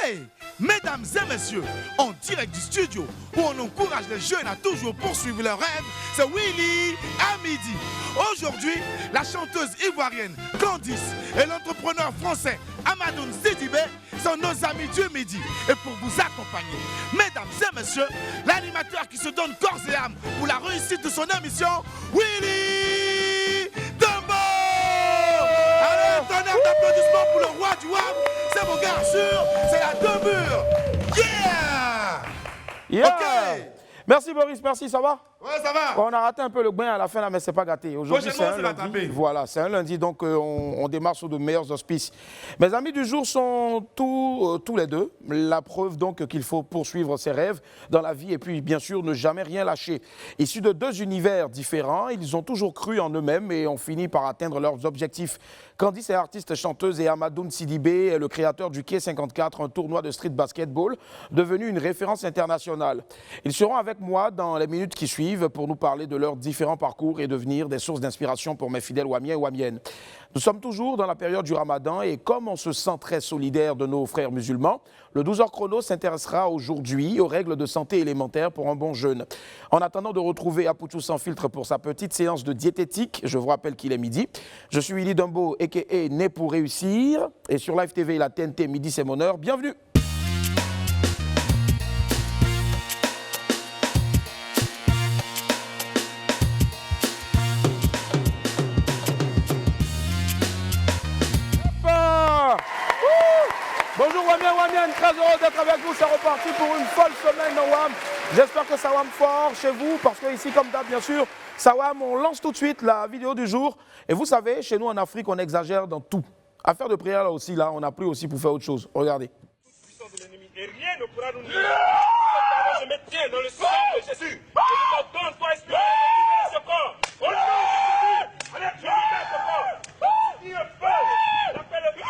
Hey, mesdames et messieurs, en direct du studio où on encourage les jeunes à toujours poursuivre leurs rêves, c'est Willy à midi. Aujourd'hui, la chanteuse ivoirienne Candice et l'entrepreneur français Amadoun Sidibé sont nos amis du midi. Et pour vous accompagner, mesdames et messieurs, l'animateur qui se donne corps et âme pour la réussite de son émission, Willy Dembo. Allez, un tonnerre d'applaudissements pour le roi du web. C'est mon gars sûr, c'est la demeure. Yeah. Ok. Merci Boris, merci, ça va? Ouais, ça va. On a raté un peu le bain à la fin là, mais c'est pas gâté. Aujourd'hui, c'est un lundi. Voilà, c'est un lundi, donc on démarre sur de meilleurs auspices. Mes amis du jour sont tous les deux. La preuve donc qu'il faut poursuivre ses rêves dans la vie et puis bien sûr ne jamais rien lâcher. Issus de deux univers différents, ils ont toujours cru en eux-mêmes et ont fini par atteindre leurs objectifs. Candice est artiste chanteuse et Amadoun Sidibé est le créateur du Quai 54, un tournoi de street basketball devenu une référence internationale. Ils seront avec moi dans les minutes qui suivent pour nous parler de leurs différents parcours et devenir des sources d'inspiration pour mes fidèles Wamiens et Wamiennes. Nous sommes toujours dans la période du Ramadan et comme on se sent très solidaire de nos frères musulmans, le 12h chrono s'intéressera aujourd'hui aux règles de santé élémentaires pour un bon jeûne. En attendant de retrouver Apouchou sans filtre pour sa petite séance de diététique, je vous rappelle qu'il est midi. Je suis Willy Dembo, a.k.a. Né pour réussir. Et sur Live TV, la TNT, midi c'est mon heure. Bienvenue. Bonjour Wamiens, très heureux d'être avec vous, c'est reparti pour une folle semaine dans WAM. J'espère que ça WAM fort chez vous, parce que ici comme d'hab bien sûr, ça WAM, on lance tout de suite la vidéo du jour. Et vous savez, chez nous en Afrique, on exagère dans tout. Affaire de prière là aussi, là, on a pris aussi pour faire autre chose. Regardez. Et rien ne pourra nous nuire. Je me tiens dans le sang de Jésus. Et je t'ordonne pour espérer ce corps. Au nom de Jésus. Allez, tu libères ce corps. Dis le feu. L'appelle le feu.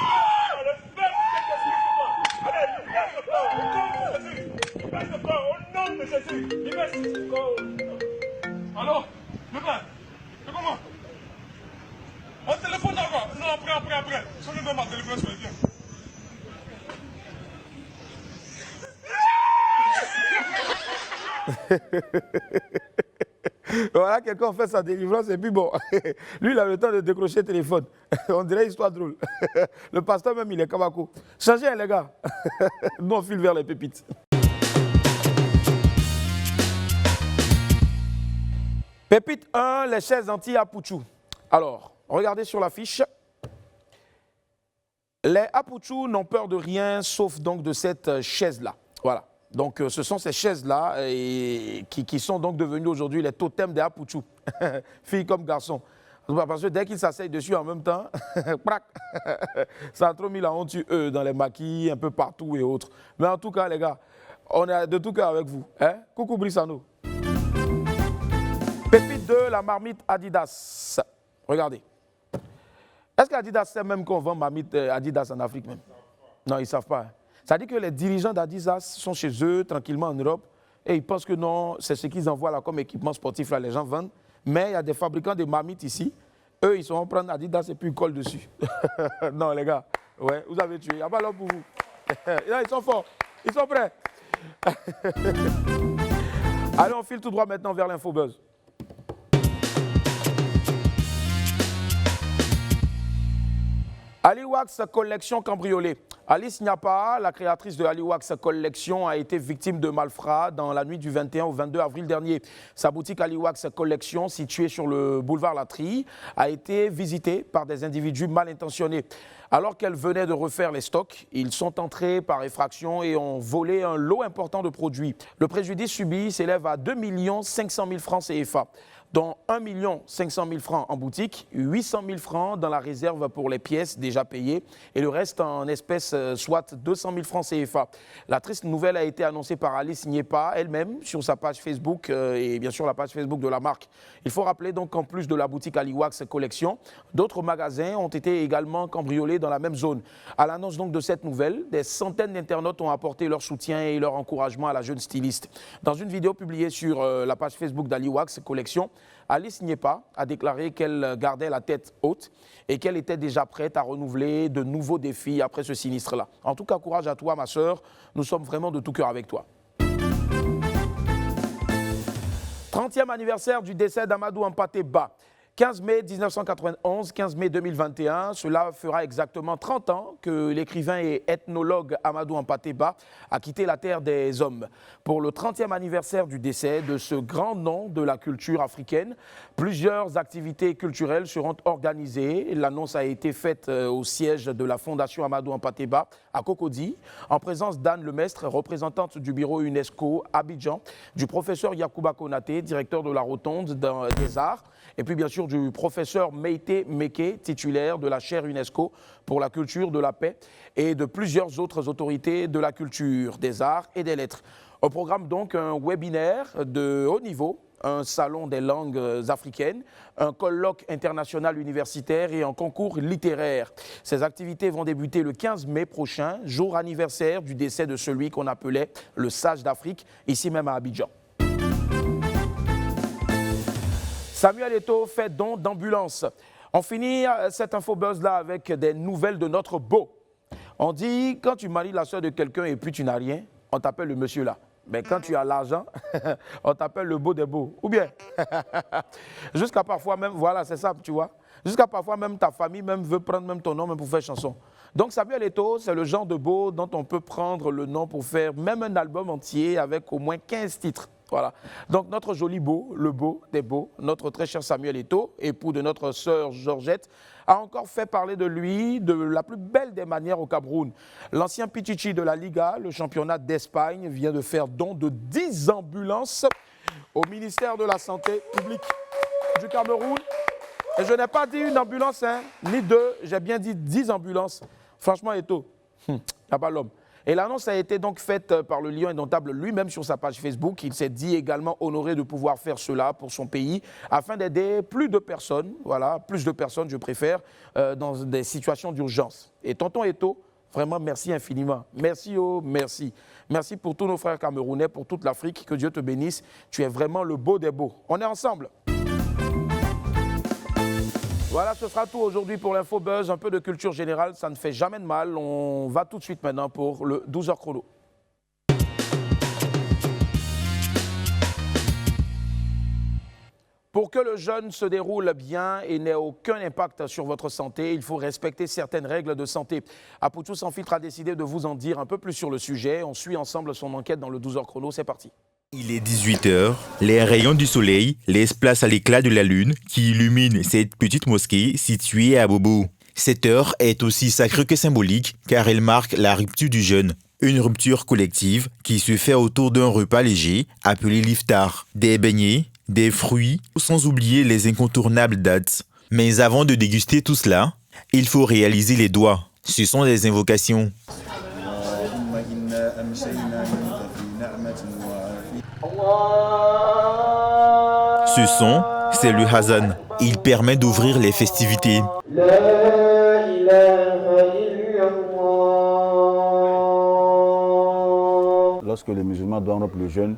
Le feu de Jésus sur toi. Allez, libère ce corps. Au nom de Jésus. Libère ce corps. Au nom de Jésus. Libère ce corps. Alors, le frère, c'est comment? On téléphone d'abord. Non, après. Si je veux ma téléphone, je vais bien. Voilà, quelqu'un fait sa délivrance et puis bon, lui il a le temps de décrocher le téléphone. On dirait histoire drôle. Le pasteur même il est kabako. Changez les gars. Nous on file vers les pépites. Pépite 1, les chaises anti-Apouchou. Alors, regardez sur l'affiche. Les Apouchou n'ont peur de rien sauf donc de cette chaise-là. Voilà. Donc, ce sont ces chaises-là qui sont donc devenues aujourd'hui les totems des Apouchou, filles comme garçons. Parce que dès qu'ils s'asseyent dessus en même temps, ça a trop mis la honte eux dans les maquis, un peu partout et autres. Mais en tout cas, les gars, on est de tout cœur avec vous. Hein? Coucou Brissano. Pépite 2, la marmite Adidas. Regardez. Est-ce qu'Adidas sait même qu'on vend marmite Adidas en Afrique même? Non, ils ne savent pas. Hein. Ça dit que les dirigeants d'Adidas sont chez eux, tranquillement en Europe, et ils pensent que non, c'est ce qu'ils envoient là comme équipement sportif, là, les gens vendent. Mais il y a des fabricants de marmites ici. Eux, ils vont prendre Adidas et puis ils collent dessus. Non, les gars, ouais, vous avez tué. Il n'y a pas l'homme pour vous. Là, ils sont forts. Ils sont prêts. Allez, on file tout droit maintenant vers l'Infobuzz. Aliwax Collection cambriolée. Alice Niapa, la créatrice de Aliwax Collection, a été victime de malfrats dans la nuit du 21 au 22 avril dernier. Sa boutique Aliwax Collection, située sur le boulevard Latry, a été visitée par des individus mal intentionnés. Alors qu'elle venait de refaire les stocks, ils sont entrés par effraction et ont volé un lot important de produits. Le préjudice subi s'élève à 2 500 000 francs CFA. Dont 1 500 000 francs en boutique, 800 000 francs dans la réserve pour les pièces déjà payées et le reste en espèces, soit 200 000 francs CFA. La triste nouvelle a été annoncée par Alice Niapa elle-même sur sa page Facebook. Facebook et bien sûr la page Facebook de la marque. Il faut rappeler donc qu'en plus de la boutique Aliwax Collection, d'autres magasins ont été également cambriolés dans la même zone. À l'annonce donc de cette nouvelle, des centaines d'internautes ont apporté leur soutien et leur encouragement à la jeune styliste. Dans une vidéo publiée sur la page Facebook d'Aliwax Collection, Alice Niepa a déclaré qu'elle gardait la tête haute et qu'elle était déjà prête à renouveler de nouveaux défis après ce sinistre-là. En tout cas, courage à toi, ma sœur. Nous sommes vraiment de tout cœur avec toi. 30e anniversaire du décès d'Amadou Hampâté Bâ. 15 mai 1991, 15 mai 2021, cela fera exactement 30 ans que l'écrivain et ethnologue Amadou Hampâté Bâ a quitté la terre des hommes. Pour le 30e anniversaire du décès de ce grand nom de la culture africaine, plusieurs activités culturelles seront organisées. L'annonce a été faite au siège de la Fondation Amadou Hampâté Bâ à Cocody, en présence d'Anne Lemestre, représentante du bureau UNESCO Abidjan, du professeur Yacouba Konaté, directeur de la Rotonde des Arts, et puis bien sûr du professeur Meïté Meke, titulaire de la chaire UNESCO pour la culture de la paix, et de plusieurs autres autorités de la culture, des arts et des lettres. Au programme donc un webinaire de haut niveau, un salon des langues africaines, un colloque international universitaire et un concours littéraire. Ces activités vont débuter le 15 mai prochain, jour anniversaire du décès de celui qu'on appelait le sage d'Afrique, ici même à Abidjan. Samuel Eto'o fait don d'ambulance. On finit cette infobuzz-là avec des nouvelles de notre beau. On dit, quand tu maries la soeur de quelqu'un et puis tu n'as rien, on t'appelle le monsieur là. Mais quand tu as l'argent, on t'appelle le beau des beaux. Ou bien, jusqu'à parfois même, voilà, c'est ça, tu vois. Jusqu'à parfois même ta famille même veut prendre même ton nom même pour faire chanson. Donc Samuel Eto'o, c'est le genre de beau dont on peut prendre le nom pour faire même un album entier avec au moins 15 titres. Voilà. Donc notre joli beau, le beau des beaux, notre très cher Samuel Eto'o, époux de notre sœur Georgette, a encore fait parler de lui de la plus belle des manières au Cameroun. L'ancien Pichichi de la Liga, le championnat d'Espagne, vient de faire don de 10 ambulances au ministère de la Santé publique du Cameroun. Et je n'ai pas dit une ambulance, hein, ni deux, j'ai bien dit 10 ambulances. Franchement, Eto'o, il n'y a pas l'homme. Et l'annonce a été donc faite par le Lion indomptable lui-même sur sa page Facebook. Il s'est dit également honoré de pouvoir faire cela pour son pays afin d'aider plus de personnes, voilà, plus de personnes, je préfère, dans des situations d'urgence. Et tonton Eto'o, vraiment merci infiniment. Merci, oh, merci. Merci pour tous nos frères camerounais, pour toute l'Afrique. Que Dieu te bénisse. Tu es vraiment le beau des beaux. On est ensemble. Voilà, ce sera tout aujourd'hui pour l'Infobuzz. Un peu de culture générale, ça ne fait jamais de mal. On va tout de suite maintenant pour le 12h chrono. Pour que le jeûne se déroule bien et n'ait aucun impact sur votre santé, il faut respecter certaines règles de santé. Apoutou Sans Filtre a décidé de vous en dire un peu plus sur le sujet. On suit ensemble son enquête dans le 12h chrono. C'est parti. Il est 18h, les rayons du soleil laissent place à l'éclat de la lune qui illumine cette petite mosquée située à Bobo. Cette heure est aussi sacrée que symbolique car elle marque la rupture du jeûne. Une rupture collective qui se fait autour d'un repas léger appelé l'iftar. Des beignets, des fruits, sans oublier les incontournables dates. Mais avant de déguster tout cela, il faut réaliser les doigts. Ce sont des invocations. Ce son, c'est le Hazan. Il permet d'ouvrir les festivités. Lorsque les musulmans doivent rompre le jeûne,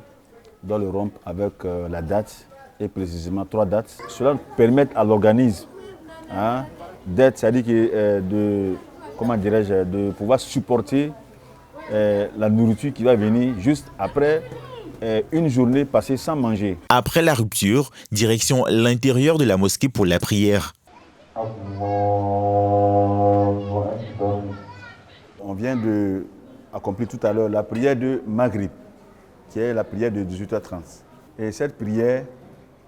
doivent le rompre avec la date, et précisément 3 dates. Cela permet à l'organisme d'être, c'est-à-dire de pouvoir supporter la nourriture qui va venir juste après une journée passée sans manger. Après la rupture, direction l'intérieur de la mosquée pour la prière. On vient d'accomplir tout à l'heure la prière de Maghrib, qui est la prière de 18h30. Et cette prière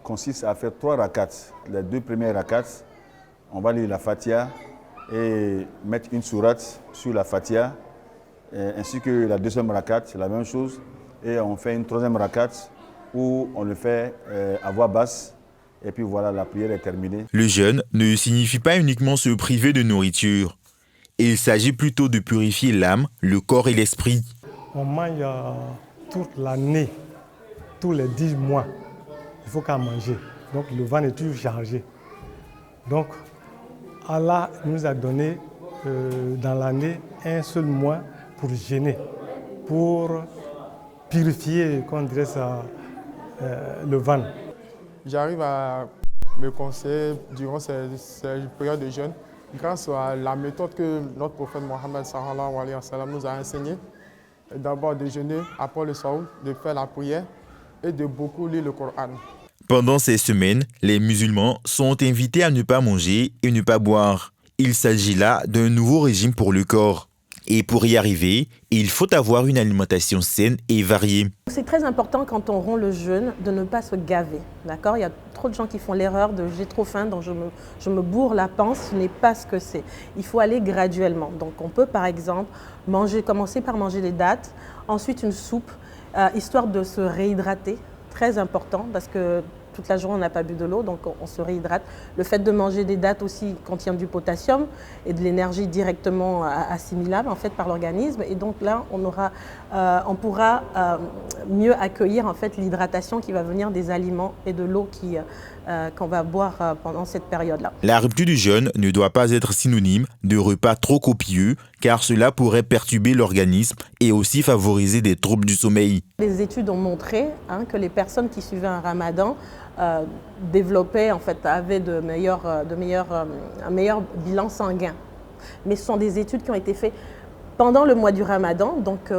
consiste à faire 3 rakats. Les 2 premières rakats, on va lire la Fatiha et mettre une sourate sur la Fatiha, ainsi que la 2e rakat, c'est la même chose. Et on fait une 3e rakat où on le fait à voix basse. Et puis voilà, la prière est terminée. Le jeûne ne signifie pas uniquement se priver de nourriture. Il s'agit plutôt de purifier l'âme, le corps et l'esprit. On mange toute l'année, tous les 10 mois. Il faut qu'à manger. Donc le ventre est toujours chargé. Donc Allah nous a donné dans l'année un seul mois pour jeûner, pour purifier, qu'on dirait ça, le ventre. j'arrive à me conseiller durant ces périodes de jeûne grâce à la méthode que notre prophète Mohammed sallallahu alayhi wa sallam nous a enseignée. D'abord de jeûner après le saoul, de faire la prière et de beaucoup lire le Coran. Pendant ces semaines, les musulmans sont invités à ne pas manger et ne pas boire. Il s'agit là d'un nouveau régime pour le corps. Et pour y arriver, il faut avoir une alimentation saine et variée. C'est très important quand on rompt le jeûne de ne pas se gaver. D'accord ? Il y a trop de gens qui font l'erreur de j'ai trop faim, donc je me bourre la panse. Ce n'est pas ce que c'est. Il faut aller graduellement. Donc on peut par exemple commencer par manger des dattes, ensuite une soupe, histoire de se réhydrater. Très important parce que toute la journée on n'a pas bu de l'eau, donc on se réhydrate. Le fait de manger des dattes aussi contient du potassium et de l'énergie directement assimilable en fait par l'organisme. Et donc là on pourra mieux accueillir en fait l'hydratation qui va venir des aliments et de l'eau qu'on va boire pendant cette période-là. La rupture du jeûne ne doit pas être synonyme de repas trop copieux, car cela pourrait perturber l'organisme et aussi favoriser des troubles du sommeil. Les études ont montré que les personnes qui suivaient un ramadan développaient, en fait, avaient un meilleur bilan sanguin. Mais ce sont des études qui ont été faites pendant le mois du ramadan, donc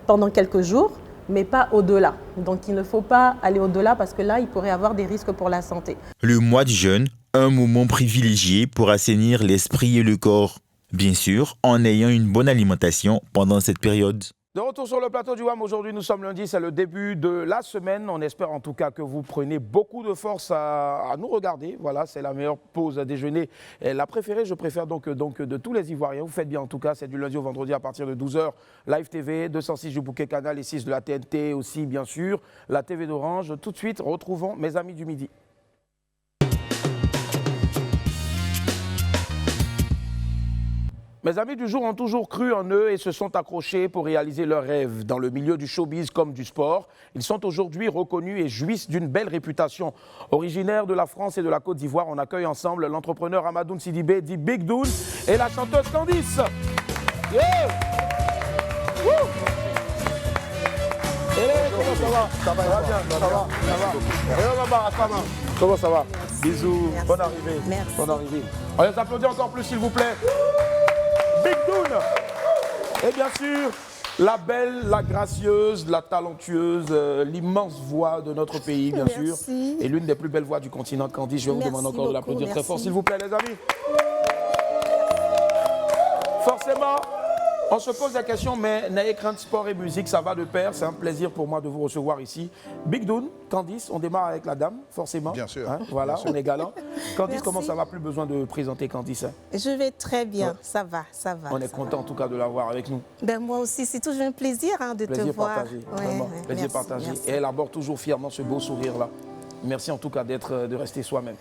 pendant quelques jours, mais pas au-delà. Donc il ne faut pas aller au-delà parce que là, il pourrait y avoir des risques pour la santé. Le mois de jeûne, un moment privilégié pour assainir l'esprit et le corps. Bien sûr, en ayant une bonne alimentation pendant cette période. De retour sur le plateau du WAM, aujourd'hui nous sommes lundi, c'est le début de la semaine. On espère en tout cas que vous prenez beaucoup de force à nous regarder. Voilà, c'est la meilleure pause à déjeuner. Et la préférée, je préfère donc de tous les Ivoiriens. Vous faites bien en tout cas, c'est du lundi au vendredi à partir de 12h. Live TV, 206 du bouquet canal et 6 de la TNT aussi bien sûr. La TV d'Orange. Tout de suite, retrouvons mes amis du midi. Mes amis du jour ont toujours cru en eux et se sont accrochés pour réaliser leurs rêves. Dans le milieu du showbiz comme du sport, ils sont aujourd'hui reconnus et jouissent d'une belle réputation. Originaire de la France et de la Côte d'Ivoire, on accueille ensemble l'entrepreneur Amadoun Sidibé, dit Big Doun, et la chanteuse Candice. Yeah! Woo! Comment ça va? Ça va bien, ça va. Comment ça va? Bisous, merci. Bonne arrivée. Merci. Bonne arrivée. On les applaudit encore plus s'il vous plaît. Big Doun. Et bien sûr, la belle, la gracieuse, la talentueuse, l'immense voix de notre pays, bien sûr. Et l'une des plus belles voix du continent, Candice. Je vais vous demander encore de l'applaudir très fort, s'il vous plaît, les amis. Forcément, on se pose la question, mais n'ayez crainte, sport et musique, ça va de pair. C'est un plaisir pour moi de vous recevoir ici. Big Doun, Candice, on démarre avec la dame, forcément. Bien sûr. Hein, voilà, bien sûr. On est galant. Candice, Merci. comment ça va? Plus besoin de présenter Candice. Hein? Je vais très bien, ouais. Ça va. On est content en tout cas de l'avoir avec nous. Ben, moi aussi, c'est toujours un plaisir de te voir. Partagé, vraiment. Plaisir partagé. Et elle aborde toujours fièrement ce beau sourire-là. Merci en tout cas de rester soi-même.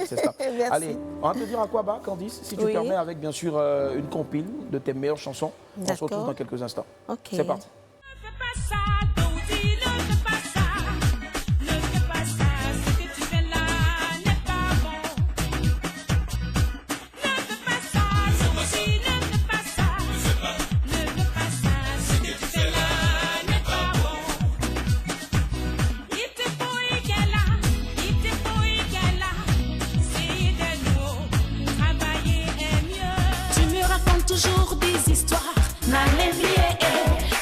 C'est ça. Allez, on va te dire à quoi bas, Candice, si tu permets, avec bien sûr une compile de tes meilleures chansons. On se retrouve dans quelques instants. Okay. C'est parti. Toujours des histoires, mais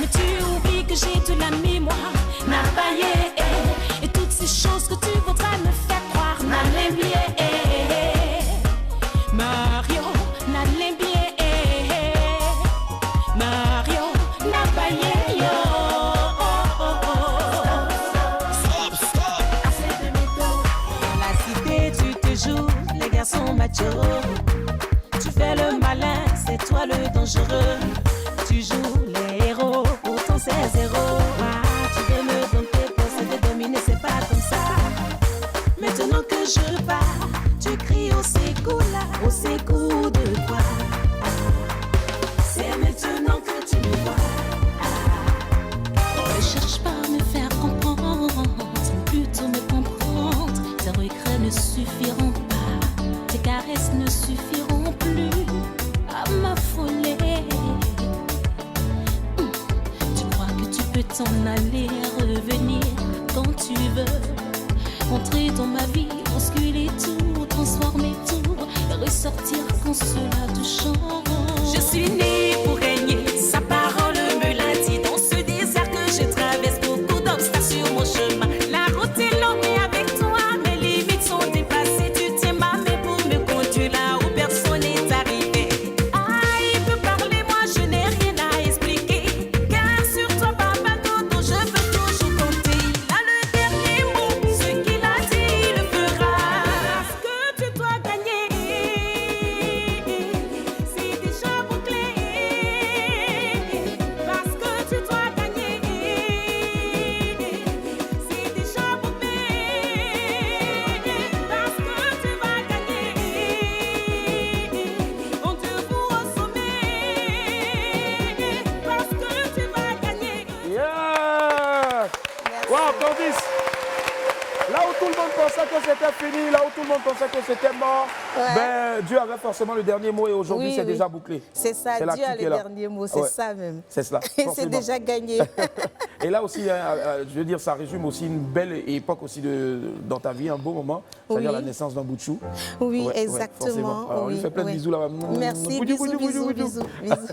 tu oublies que j'ai de la mémoire, et toutes ces choses que tu voudras me faire croire, Mario, Mario, dans la cité tu te joues, les garçons machos, tu fais le malin. C'est toi le dangereux, tu joues les héros, pourtant c'est zéro. Tu veux me dompter pour se dominer, c'est pas comme ça. Maintenant que je pars, tu cries au sécours de quoi? C'est maintenant que tu me vois. Ne cherche pas à me faire comprendre, plutôt me comprendre. Tes regrets ne suffiront pas, tes caresses ne suffiront plus. M'affoler. Tu crois que tu peux t'en aller, revenir quand tu veux. rentrer dans ma vie, bousculer tout, transformer tout, ressortir quand cela te change. Je suis née pour régner, sa parole me l'a dit. Dans ce désert que je traverse, beaucoup d'obstacles sur mon chemin. La route est longue et avec toi, mes limites sont dépassées. Tu tiens ma main pour me conduire là où personne n'est arrivé. Ah, il peut parler, moi je n'ai rien à expliquer. Car sur toi, papa, Dodo, je veux toujours compter. Il a le dernier mot, ce qu'il a dit, il le fera. Parce que tu dois gagner, c'est déjà bouclé. Parce que tu dois gagner, c'est déjà bouclé. Parce que tu vas gagner, on te voit au sommet. Parce que tu vas gagner. Yeah! Wow, Candice! Là où tout le monde pensait que c'était fini, là où tout le monde pensait que c'était mort, ben, Dieu avait forcément le dernier mot et aujourd'hui Oui, c'est oui. déjà bouclé. C'est ça, C'est la Dieu a qui est le là. dernier mot, c'est Ouais. ça même. C'est cela. Et c'est forcément. déjà gagné. Et là aussi, je veux dire, ça résume aussi une belle époque aussi dans ta vie, un beau moment, c'est-à-dire Oui. la naissance d'un bout de chou. Oui, Ouais, exactement. forcément. Alors, on lui oui, fait plein de oui. bisous là-bas. Merci, Boudou, bisous, boudou, bisous, boudou, bisous, boudou. bisous.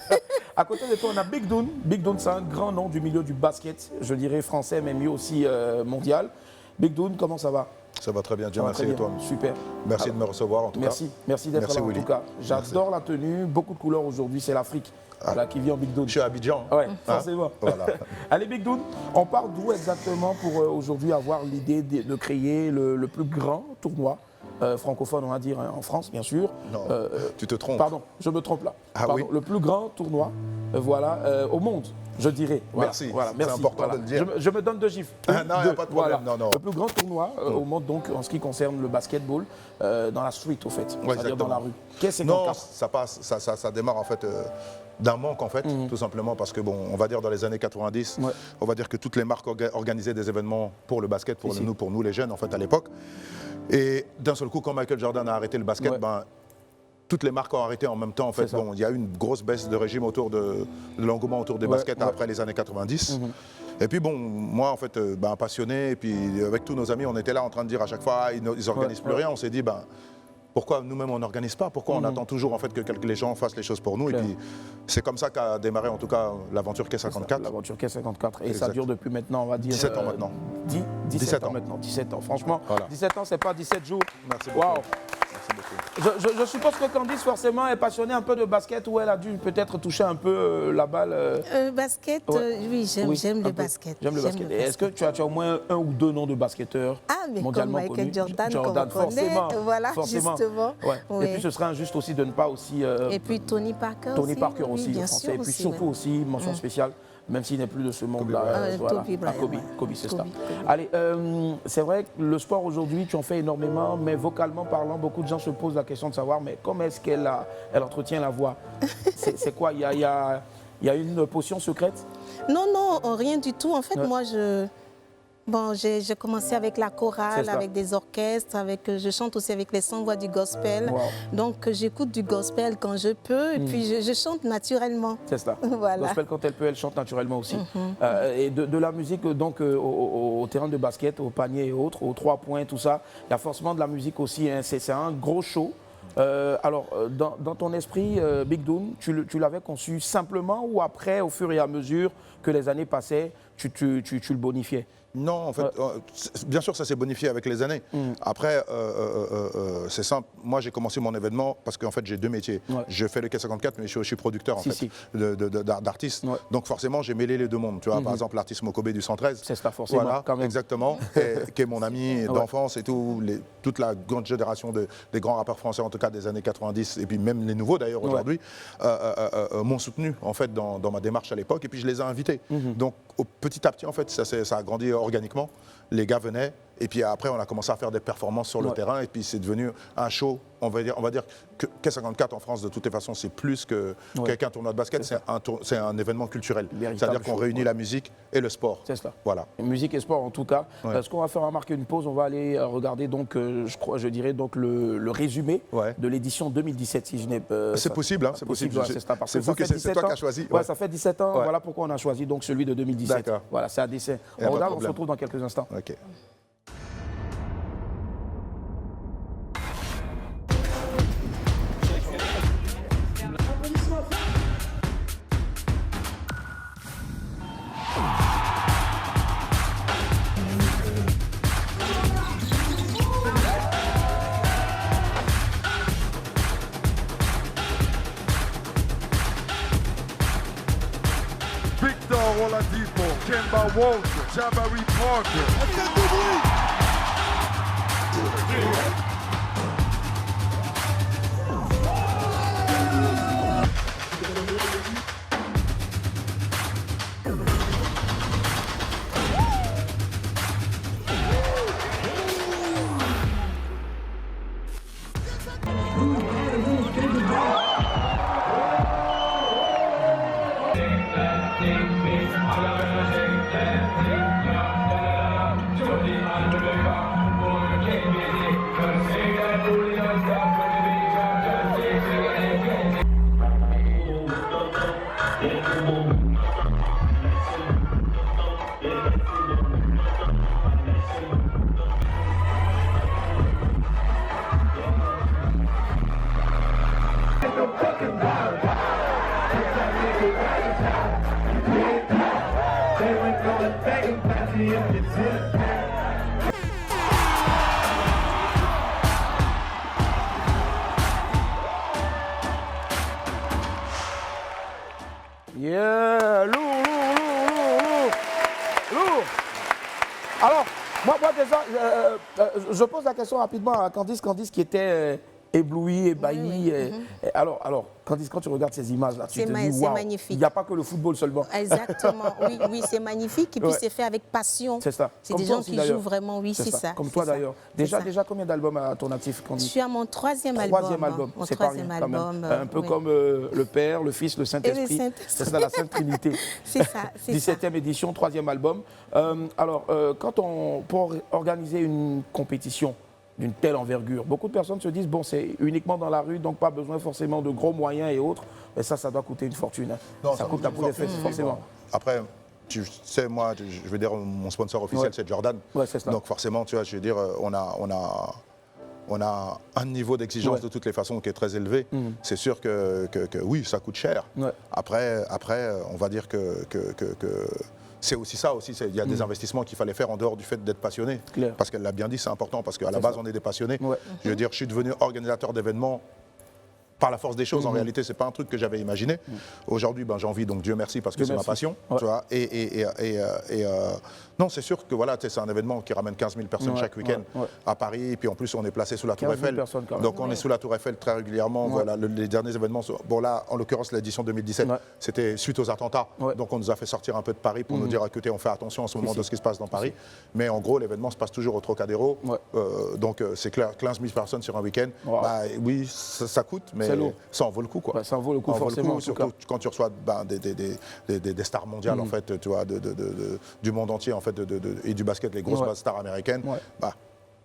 À côté de toi, on a Big Doon. Big Doon, c'est un grand nom du milieu du basket, je dirais français, mais mieux aussi mondial. Big Doon, comment ça va? Ça va très bien, Dieu Ça va merci très et bien. toi. Super. Merci de me recevoir en tout Merci, cas. merci d'être Merci, là en Willy. tout cas. J'adore la tenue, beaucoup de couleurs aujourd'hui, c'est l'Afrique voilà, qui vit en Big Doon. Je suis à Abidjan. Ouais, forcément. Voilà. Allez, Big Doon, on part d'où exactement pour aujourd'hui avoir l'idée de créer le plus grand tournoi francophone, on va dire, hein, en France, bien sûr. Non, tu te trompes. Pardon, je me trompe là. Ah Pardon, oui. le plus grand tournoi, au monde, je dirais. Voilà, Merci, voilà, c'est merci, important voilà. de le dire. Je me donne 2 chiffres. Ah, non, il n'y Deux, a pas de problème. voilà. Non, non. Le plus grand tournoi au monde, donc, en ce qui concerne le basketball, dans la street, au fait, Ouais, c'est-à-dire dans la rue. Qu'est-ce que Non, c'est ça démarre en fait d'un manque en fait, tout simplement parce que bon, on va dire dans les années 90, Ouais. on va dire que toutes les marques organisaient des événements pour le basket, pour Ici. nous les jeunes en fait à l'époque. Et d'un seul coup, quand Michael Jordan a arrêté le basket, Ouais. ben toutes les marques ont arrêté en même temps. En fait, C'est ça. bon, il y a eu une grosse baisse de régime autour de l'engouement autour des Ouais, baskets ouais. après les années 90. Et puis bon, moi en fait, passionné, et puis avec tous nos amis, on était là en train de dire à chaque fois, ah, ils organisent plus rien. On s'est dit, ben pourquoi nous-mêmes on n'organise pas? Pourquoi on attend toujours en fait que les gens fassent les choses pour nous? Clair. Et puis c'est comme ça qu'a démarré en tout cas l'aventure K54. L'aventure K54. Et ça Exact. dure depuis maintenant, on va dire. 17 ans maintenant. 17 ans maintenant. 17 ans. Franchement, Voilà. 17 ans, c'est pas 17 jours. Merci beaucoup. Waouh. Merci beaucoup. Je suppose que Candice, forcément, est passionnée un peu de basket ou elle a dû peut-être toucher un peu la balle. Basket, Ouais. oui, j'aime un le peu. basket. J'aime le basket. Et est-ce que tu as au moins 1 ou 2 noms de basketteurs Ah, mais comme mondialement Michael connus? Jordan, qu'on connaît, forcément. voilà, forcément. justement. Ouais. Oui. Et puis ce serait injuste aussi de ne pas aussi. Et puis Tony Parker Tony aussi. Parker oui, aussi, bien le français. sûr Et puis aussi, surtout ouais. aussi, mention spéciale, même s'il n'est plus de ce monde-là. Bryant. Voilà. Kobe Bryant, Kobe, ouais. Kobe, c'est ça. Kobe. Allez, c'est vrai que le sport aujourd'hui, tu en fais énormément, mais vocalement parlant, beaucoup de gens se posent la question de savoir, mais comment est-ce qu'elle elle entretient la voix? C'est quoi? Il y a une potion secrète? Non, non, rien du tout. En fait, Ouais. moi, j'ai commencé avec la C'est chorale, ça. avec des orchestres, je chante aussi avec les sans-voix du gospel. Wow. Donc, j'écoute du gospel quand je peux et puis je chante naturellement. C'est ça. Voilà. Gospel, quand elle peut, elle chante naturellement aussi. Et de la musique donc au terrain de basket, au panier et autres, aux 3 points, tout ça, il y a forcément de la musique aussi. Hein. C'est un gros show. Dans ton esprit, Big Doon, tu l'avais conçu simplement ou après, au fur et à mesure que les années passaient, tu le bonifiais? Non, en fait, bien sûr, ça s'est bonifié avec les années. Après, c'est simple. Moi, j'ai commencé mon événement parce qu'en fait, j'ai 2 métiers. Ouais. Je fais le K54, mais je suis producteur en Si, fait, si. d'artistes. Ouais. Donc forcément, j'ai mêlé les 2 mondes. Tu vois, par exemple, l'artiste Mokobe du 113. C'est ça, forcément, Voilà, quand même. exactement. Qui est mon ami d'enfance et tout. Toute la grande génération des grands rappeurs français, en tout cas des années 90, et puis même les nouveaux d'ailleurs aujourd'hui, m'ont soutenu en fait dans ma démarche à l'époque. Et puis je les ai invités. Donc petit à petit, en fait, ça a grandi organiquement. Les gars venaient, et puis après, on a commencé à faire des performances sur le terrain, et puis c'est devenu un show. On va dire que K54 en France, de toutes les façons, c'est plus qu'un tournoi de basket, c'est un événement culturel. C'est-à-dire qu'on réunit la musique et le sport. C'est cela. Voilà. Musique et sport en tout cas. Ouais. Ce qu'on va faire, on va marquer une pause, on va aller regarder donc, je dirais donc le résumé de l'édition 2017. Si je n'ai c'est possible, hein, c'est possible. Ouais, c'est toi qui as choisi. Ouais, ça fait 17 ans. Voilà pourquoi on a choisi donc celui de 2017. D'accord. Voilà, c'est à dessin. Y a On pas de regarde, on se problème. retrouve dans quelques instants. Ok. Oladipo, Kemba Walker, Jabari Parker. Yeah, lourd. Alors, moi déjà, je pose la question rapidement à Candice qui était ébloui, ébahi. Alors, Candice, quand tu regardes ces images-là, tu te dis, waouh, il n'y a pas que le football seulement. Exactement, oui, c'est magnifique. Et puis, c'est fait avec passion. C'est ça. C'est des gens qui jouent vraiment, oui, c'est ça. Comme toi, d'ailleurs. Déjà, combien d'albums à ton actif, Candice? Je suis à mon troisième album. C'est pas rien, quand même. Un peu comme le Père, le Fils, le Saint-Esprit. C'est ça, la Sainte Trinité. C'est ça. 17e édition, troisième album. Pour organiser une compétition d'une telle envergure, beaucoup de personnes se disent, bon, c'est uniquement dans la rue, donc pas besoin forcément de gros moyens et autres. Mais ça doit coûter une fortune. Hein. Non, ça coûte la poule des fesses, forcément. Après, tu sais, moi, je veux dire, mon sponsor officiel, c'est Jordan. Ouais, c'est ça. Donc forcément, tu vois, je veux dire, on a un niveau d'exigence de toutes les façons qui est très élevé. C'est sûr que oui, ça coûte cher. Après, on va dire que c'est aussi ça, il y a des investissements qu'il fallait faire en dehors du fait d'être passionné. Parce qu'elle l'a bien dit, c'est important, parce qu'à la base, on est des passionnés. Je veux dire, je suis devenu organisateur d'événements par la force des choses. En réalité, ce n'est pas un truc que j'avais imaginé. Aujourd'hui, j'en vis, donc Dieu merci, parce que c'est ma passion. Tu vois, non, c'est sûr que voilà, c'est un événement qui ramène 15 000 personnes chaque week-end à Paris. Et puis en plus, on est placé sous la Tour Eiffel. Donc on est sous la Tour Eiffel très régulièrement. Voilà, les derniers événements, bon là, en l'occurrence, l'édition 2017, c'était suite aux attentats. Donc on nous a fait sortir un peu de Paris pour nous dire, écoutez, on fait attention en ce moment de ce qui se passe dans Paris. Mais en gros, l'événement se passe toujours au Trocadéro. Donc c'est clair, 15 000 personnes sur un week-end. Oui, ça coûte, mais ça en vaut le coup, quoi. Ça en vaut le coup, forcément. Surtout quand tu reçois des stars mondiales, en fait, tu vois, du monde entier, en fait, et du basket, les grosses stars américaines.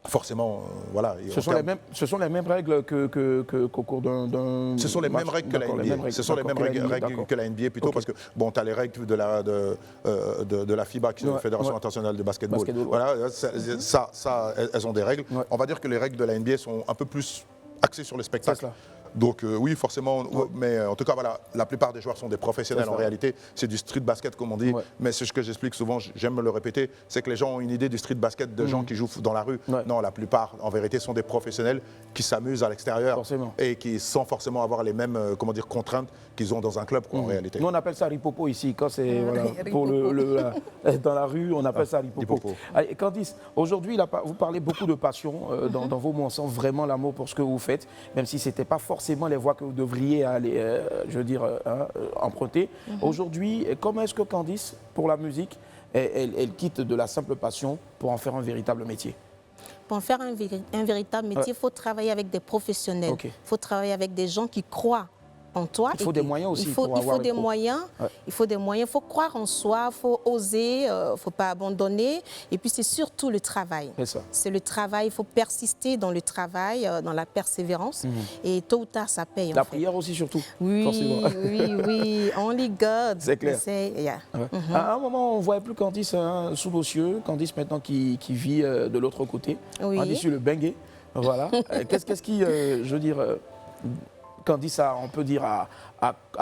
Forcément, voilà. Ce sont les mêmes règles qu'au cours d'un. Ce sont les mêmes règles que la NBA. Ce sont les mêmes règles que la NBA plutôt, parce que bon, tu as les règles de la FIBA, qui est la Fédération internationale de basketball. Voilà, ça, elles ont des règles. On va dire que les règles de la NBA sont un peu plus axées sur le spectacle. Donc oui, forcément, mais en tout cas, voilà, la plupart des joueurs sont des professionnels en réalité. C'est du street basket, comme on dit. Mais c'est ce que j'explique souvent, j'aime me le répéter, c'est que les gens ont une idée du street basket de gens qui jouent dans la rue. Non, la plupart, en vérité, sont des professionnels qui s'amusent à l'extérieur et qui, sans forcément avoir les mêmes contraintes qu'ils ont dans un club, en réalité. Nous, on appelle ça ripopo ici. Quand c'est pour dans la rue, on appelle ça ripopo. Allez, Candice, aujourd'hui, vous parlez beaucoup de passion dans vos mots. On sent vraiment l'amour pour ce que vous faites, même si ce n'était pas forcément les voies que vous devriez aller, emprunter. Aujourd'hui, comment est-ce que Candice, pour la musique, elle quitte de la simple passion pour en faire un véritable métier? Pour en faire un véritable métier, il faut travailler avec des professionnels. Il faut travailler avec des gens qui croient en toi. Il faut des moyens aussi. Il faut des moyens. Il faut des moyens. Il faut croire en soi. Il faut oser. Il ne faut pas abandonner. Et puis c'est surtout le travail. C'est le travail. Il faut persister dans le travail, dans la persévérance. Et tôt ou tard, ça paye. La prière aussi surtout. Oui, oui. Only God. C'est clair. À un moment, on ne voyait plus Candice sous nos cieux. Candice maintenant qui vit de l'autre côté. On dit sur le Bengué. Voilà. Qu'est-ce qui, je veux dire, Candice, on peut dire, a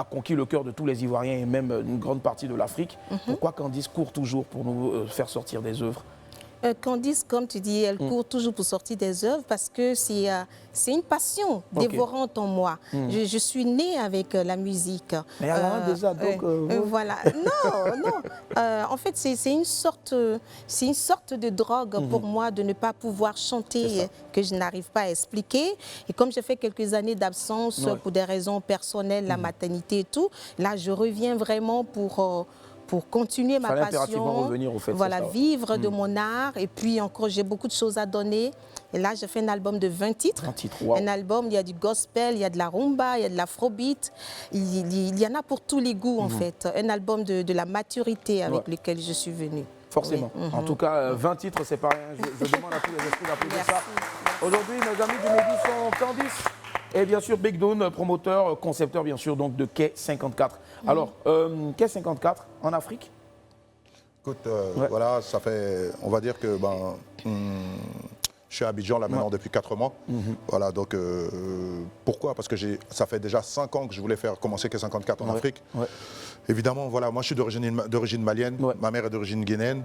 conquis le cœur de tous les Ivoiriens et même une grande partie de l'Afrique. Pourquoi Candice court toujours pour nous faire sortir des œuvres? Candice, comme tu dis, elle court toujours pour sortir des œuvres parce que c'est une passion dévorante en moi. Je suis née avec la musique. Mais alors déjà, donc... Voilà. Non. En fait, c'est une sorte de drogue pour moi de ne pas pouvoir chanter que je n'arrive pas à expliquer. Et comme j'ai fait quelques années d'absence pour des raisons personnelles, la maternité et tout, là, je reviens vraiment pour continuer ma passion, revenir, au fait, voilà, vivre de mon art. Et puis encore, j'ai beaucoup de choses à donner. Et là, j'ai fait un album de 20 titres. Un album, il y a du gospel, il y a de la rumba, il y a de l'afrobeat. Il y en a pour tous les goûts, en fait. Un album de la maturité avec lequel je suis venue. Forcément. En tout cas, 20 titres, c'est pas rien. Je demande à tous les esprits d'applaudir ça. Aujourd'hui, nos amis du Midi sont Candice et bien sûr Big Doon, promoteur, concepteur bien sûr donc de Quai 54. Alors, Quai 54 en Afrique? Écoute, voilà, ça fait, on va dire que je suis à Abidjan là maintenant depuis 4 mois. Voilà, donc pourquoi? Parce que ça fait déjà 5 ans que je voulais commencer Quai 54 en Afrique. Évidemment, voilà, moi je suis d'origine malienne, ma mère est d'origine guinéenne.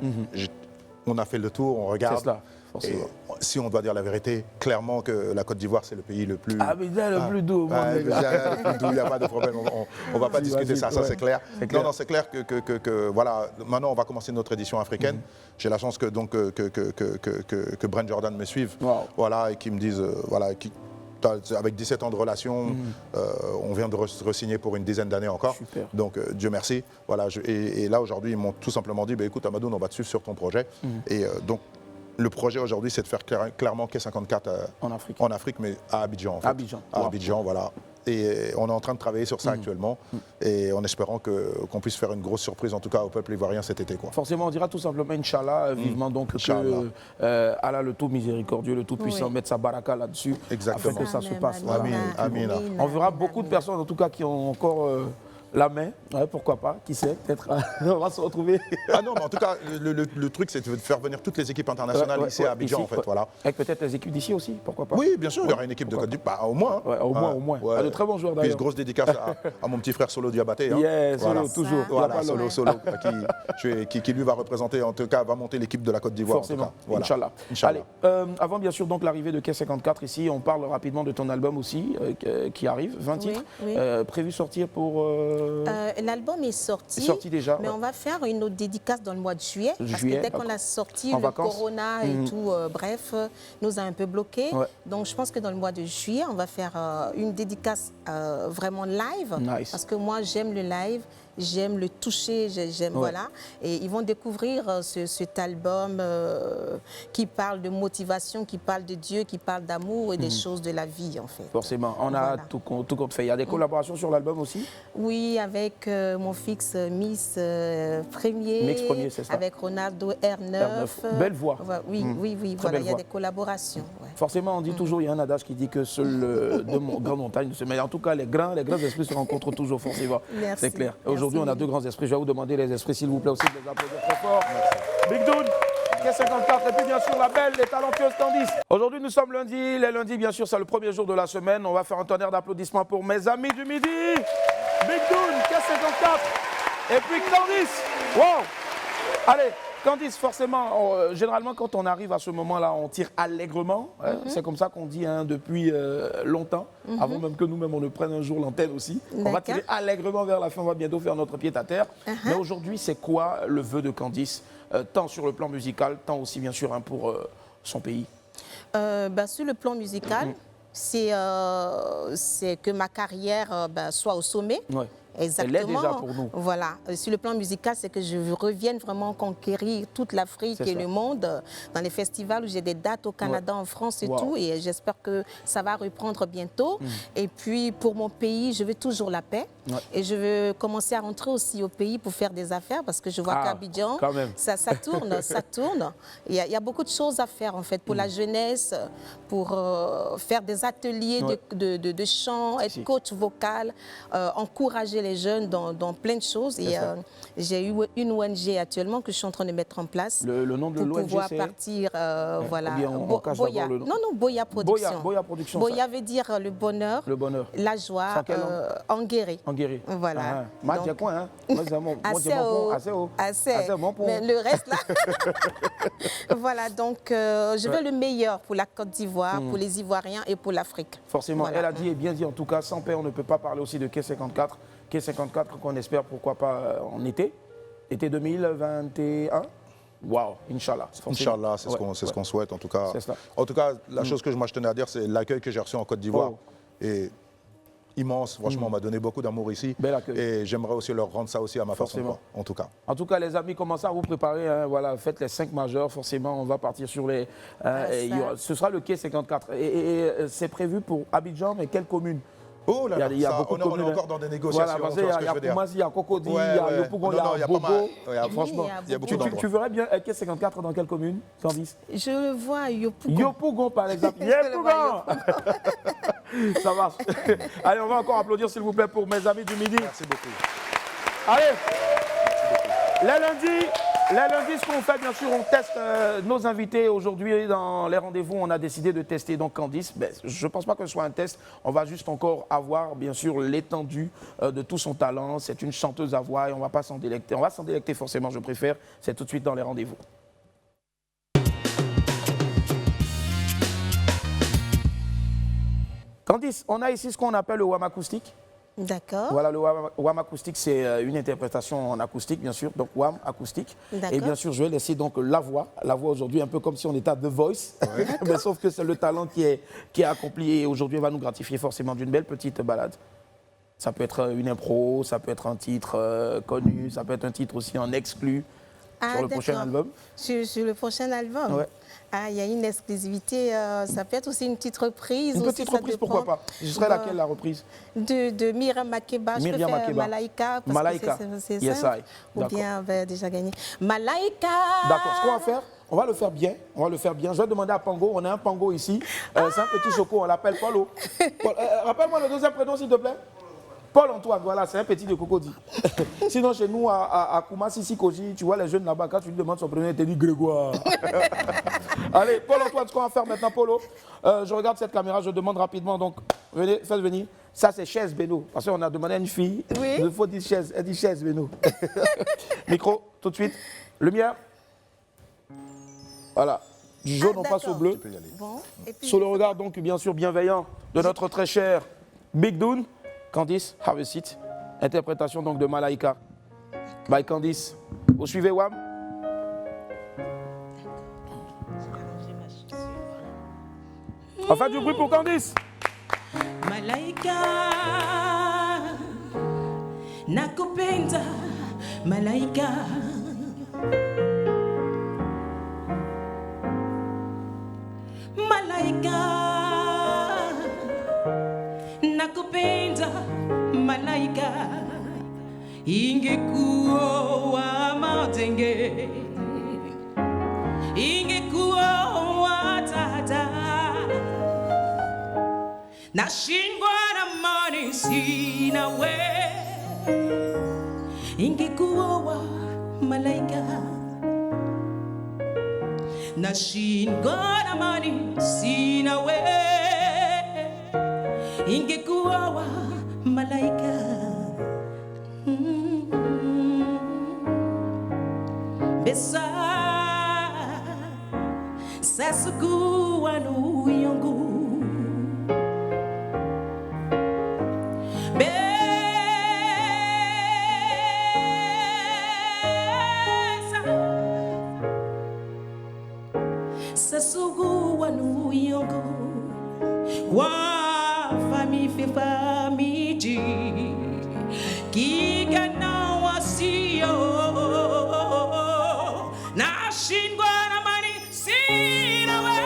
On a fait le tour, on regarde. C'est cela. Et si on doit dire la vérité, clairement que la Côte d'Ivoire, c'est le pays le plus... Abidjan, le plus doux. Le plus doux, il n'y a pas de problème. On ne va pas discuter ça, c'est clair. Non, c'est clair que voilà, maintenant, on va commencer notre édition africaine. J'ai la chance que Brent Jordan me suive, voilà, et qu'ils me disent, voilà, avec 17 ans de relation, on vient de re-signer pour une dizaine d'années encore. Super. Donc, Dieu merci. Voilà, et là, aujourd'hui, ils m'ont tout simplement dit, écoute, Amadoun, on va te suivre sur ton projet. Et donc, le projet aujourd'hui, c'est de faire clairement Quai 54 en Afrique, mais à Abidjan. En fait. À Abidjan, voilà. Et on est en train de travailler sur ça actuellement, et en espérant qu'on puisse faire une grosse surprise, en tout cas au peuple ivoirien cet été. Forcément, on dira tout simplement Inch'Allah, vivement donc que Allah le tout miséricordieux, le tout puissant, mette sa baraka là-dessus, afin que ça se passe. Amin. On verra beaucoup de personnes, en tout cas, qui ont encore... la main, pourquoi pas, qui sait, peut-être on va se retrouver. Ah non, mais en tout cas, le truc, c'est de faire venir toutes les équipes internationales ici à Abidjan, en fait, voilà. Avec peut-être les équipes d'ici aussi, pourquoi pas. Oui, bien sûr, il y aura une équipe de Côte d'Ivoire, au moins. Au moins. De très bons joueurs d'ailleurs. Puis grosse dédicace à mon petit frère Solo Diabaté. Solo, toujours. Voilà, Solo, qui lui va représenter, en tout cas, va monter l'équipe de la Côte d'Ivoire. Forcément, Inch'Allah. Allez, avant bien sûr donc l'arrivée de Quai 54 ici, on parle rapidement de ton album aussi, qui arrive, 20 titres, prévu sortir pour... L'album est sorti déjà, mais on va faire une autre dédicace dans le mois de juillet. Parce que dès qu'on a sorti, le corona et tout, bref, nous a un peu bloqués. Donc je pense que dans le mois de juillet, on va faire une dédicace vraiment live. Parce que moi, j'aime le live. J'aime le toucher, voilà. Et ils vont découvrir cet album qui parle de motivation, qui parle de Dieu, qui parle d'amour et des choses de la vie, en fait. Forcément, on a tout compte fait. Il y a des collaborations sur l'album aussi? Oui, avec mon fixe Miss Premier. Mix Premier, c'est ça. Avec Ronaldo R9. Belle voix. Oui, voilà, il y a des collaborations. Forcément, on dit toujours, il y a un adage qui dit que seul deux grandes montagnes se mêlent. En tout cas, les grands esprits se rencontrent toujours, forcément. C'est clair. Aujourd'hui, on a deux grands esprits. Je vais vous demander, les esprits, s'il vous plaît, aussi de les applaudir très fort. Big Doon, Quai 54, et puis bien sûr la belle et talentueuse Candice. Aujourd'hui, nous sommes lundi. Les lundis, bien sûr, c'est le premier jour de la semaine. On va faire un tonnerre d'applaudissements pour mes amis du midi. Big Doon, Quai 54, et puis Candice. Wow! Allez, Candice, forcément, généralement, quand on arrive à ce moment-là, on tire allègrement. C'est comme ça qu'on dit depuis longtemps, avant même que nous-mêmes, on ne prenne un jour l'antenne aussi. On va tirer allègrement vers la fin, on va bientôt faire notre pied-à-terre. Mais aujourd'hui, c'est quoi le vœu de Candice, tant sur le plan musical, tant aussi, bien sûr, pour son pays? Sur le plan musical, c'est que ma carrière soit au sommet. Exactement. Elle est déjà pour nous. Voilà. Sur le plan musical, c'est que je revienne vraiment conquérir toute l'Afrique et le monde dans les festivals où j'ai des dates au Canada, en France et tout. Et j'espère que ça va reprendre bientôt. Et puis, pour mon pays, je veux toujours la paix. Et je veux commencer à rentrer aussi au pays pour faire des affaires parce que je vois qu'Abidjan, ça tourne, ça tourne. Il y a beaucoup de choses à faire, en fait, pour la jeunesse, pour faire des ateliers de chant, être coach vocal, encourager les jeunes dans plein de choses. Et j'ai eu une ONG actuellement que je suis en train de mettre en place. Le nom de l'ONG, pour pouvoir partir, voilà. Boya. Non, Boya Production. Boya Production. Boya veut dire le bonheur, la joie, Enguéré. Enguéré. Voilà. Mais le reste là. Voilà, donc je veux le meilleur pour la Côte d'Ivoire, pour les Ivoiriens et pour l'Afrique. Forcément, elle a dit et bien dit, en tout cas, sans paix, on ne peut pas parler aussi de Quai 54. Quai 54 qu'on espère, pourquoi pas, en été 2021. Waouh, Inch'Allah. Inch'Allah, c'est ce qu'on souhaite en tout cas. En tout cas, la chose que je tenais à dire, c'est l'accueil que j'ai reçu en Côte d'Ivoire. Et immense, franchement, on m'a donné beaucoup d'amour ici. Et j'aimerais aussi leur rendre ça aussi à ma façon, en tout cas. En tout cas, les amis, commencez à vous préparer. Hein, voilà, faites les 5 majeurs. Forcément, on va partir sur les... ce sera le Quai 54. Et c'est prévu pour Abidjan, mais quelle commune? Oh là là, on est encore dans des négociations. Voilà, il y a Koumassi, il y a Cocody, il y a Yopougon, il y a Bobo. Franchement, il y a beaucoup d'endroits. Tu verrais bien Quai 54 dans quelle commune, Candice? Je le vois à Yopougon. Yopougon, par exemple. Yopougon. Ça marche. Allez, on va encore applaudir, s'il vous plaît, pour mes amis du midi. Merci beaucoup. Allez, les lundis, ce qu'on fait, bien sûr, on teste nos invités. Aujourd'hui, dans les rendez-vous, on a décidé de tester donc Candice. Ben, je ne pense pas que ce soit un test. On va juste encore avoir, bien sûr, l'étendue de tout son talent. C'est une chanteuse à voix et on ne va pas s'en délecter. On va s'en délecter forcément, je préfère. C'est tout de suite dans les rendez-vous. Candice, on a ici ce qu'on appelle le WAM acoustique. D'accord. Voilà, le WAM acoustique, c'est une interprétation en acoustique, bien sûr, donc WAM acoustique. Et bien sûr, je vais laisser donc la voix aujourd'hui, un peu comme si on était à The Voice, mais sauf que c'est le talent qui est accompli et aujourd'hui, va nous gratifier forcément d'une belle petite balade. Ça peut être une impro, ça peut être un titre connu, ça peut être un titre aussi en exclu sur le prochain album. Sur le prochain album. Ouais. Ah, il y a une exclusivité, ça peut être aussi une petite reprise. Une petite reprise, pourquoi pas? Ce serait laquelle la reprise? De Myriam Makeba. Je peux faire Malaika, parce que c'est simple. Ou bien déjà gagné. Malaika. D'accord, ce qu'on va faire, on va le faire bien. Je vais demander à Pango, on a un Pango ici. C'est un petit choco, on l'appelle Polo. Rappelle-moi le deuxième prénom, s'il te plaît. Paul-Antoine, voilà, c'est un petit de Cocody. Sinon, chez nous, à Koumassi, Sikoji, tu vois les jeunes là-bas, quand tu lui demandes son prénom, il te dit Grégoire. Allez, Paul-Antoine, ce qu'on va faire maintenant, Polo, je regarde cette caméra, je demande rapidement, donc, venez, faites venir. Ça, c'est chaise Beno, parce qu'on a demandé à une fille, il faut dire chaise, elle dit chaise Beno. Micro, tout de suite. Lumière. Voilà. Du jaune, on passe au bleu. Bon, sur le regard, donc, bien sûr, bienveillant de notre très cher Big Doon. Candice, have a seat. Interprétation donc de Malaika. By Candice. Vous suivez WAM? On fait du bruit pour Candice. Malaika nakupenda Malaika Malaika nakupenda Malaika ingekuwa matenge ingekuwa tata nashindwa na mani sina we ingekuwa Malaika nashindwa na mani sina we ingekuwa Malaika besa sasukuwa nuyongu besa sasukuwa nuyongu wa famille fait famille qui gagne wasio na shingwa na mani sina we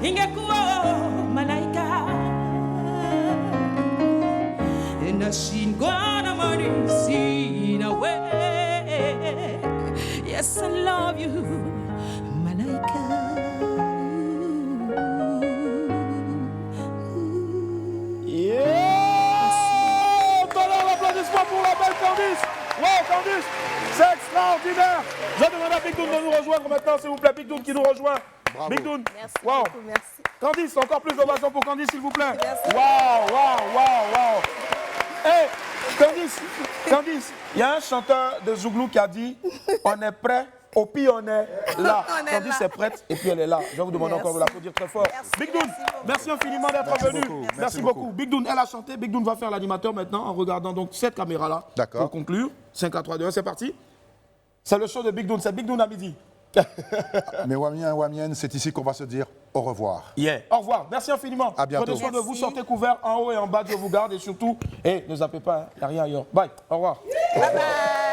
ingekuwa Malaika na shingwa na mani sina we yes I love you Malaika. extraordinaire. Je vais demander à Big Doun de nous rejoindre maintenant, s'il vous plaît. Big Doun qui nous rejoint. Bravo. Big Doun. Merci Wow. beaucoup, merci. Candice, encore plus d'ovation pour Candice, s'il vous plaît. Merci. Waouh. Hey, Candice, il y a un chanteur de Zouglou qui a dit on est prêt, au pire on est là. On est Candice là. est prête et puis elle est là. Je vais vous demander encore de l'applaudir très fort. Big Doun, merci infiniment d'être venu. Merci beaucoup. Big Doun, elle a chanté. Big Doun va faire l'animateur maintenant en regardant donc cette caméra-là. D'accord. Pour conclure. 5 4 3 2 1, c'est parti. C'est le show de Big Doun, c'est Big Doun à midi. Mais Wamiens, Wamiennes, c'est ici qu'on va se dire au revoir. Yeah. Au revoir. Merci infiniment. À bientôt. Prenez soin de vous, Merci. sortez couverts en haut et en bas. Dieu vous garde et surtout, ne zappez pas, il n'y a rien ailleurs. Bye. Au revoir. Bye bye.